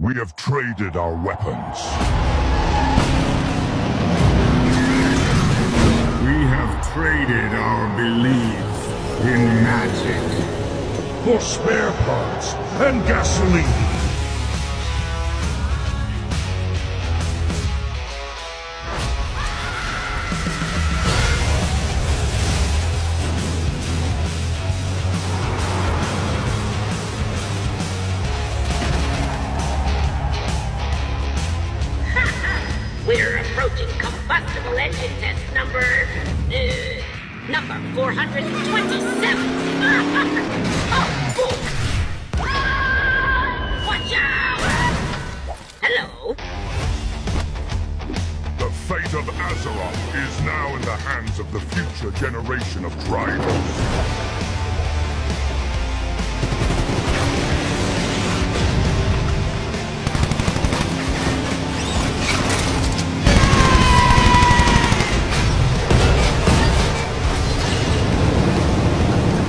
We have traded our weapons. We have traded our belief in magic. For spare parts and gasoline. We're approaching combustible engine test number 427. Oh, boom. Watch out! Hello. The fate of Azeroth is now in the hands of the future generation of drivers.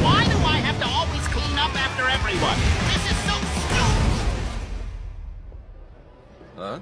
Why do I have to always clean up after everyone? This is so stupid! Huh?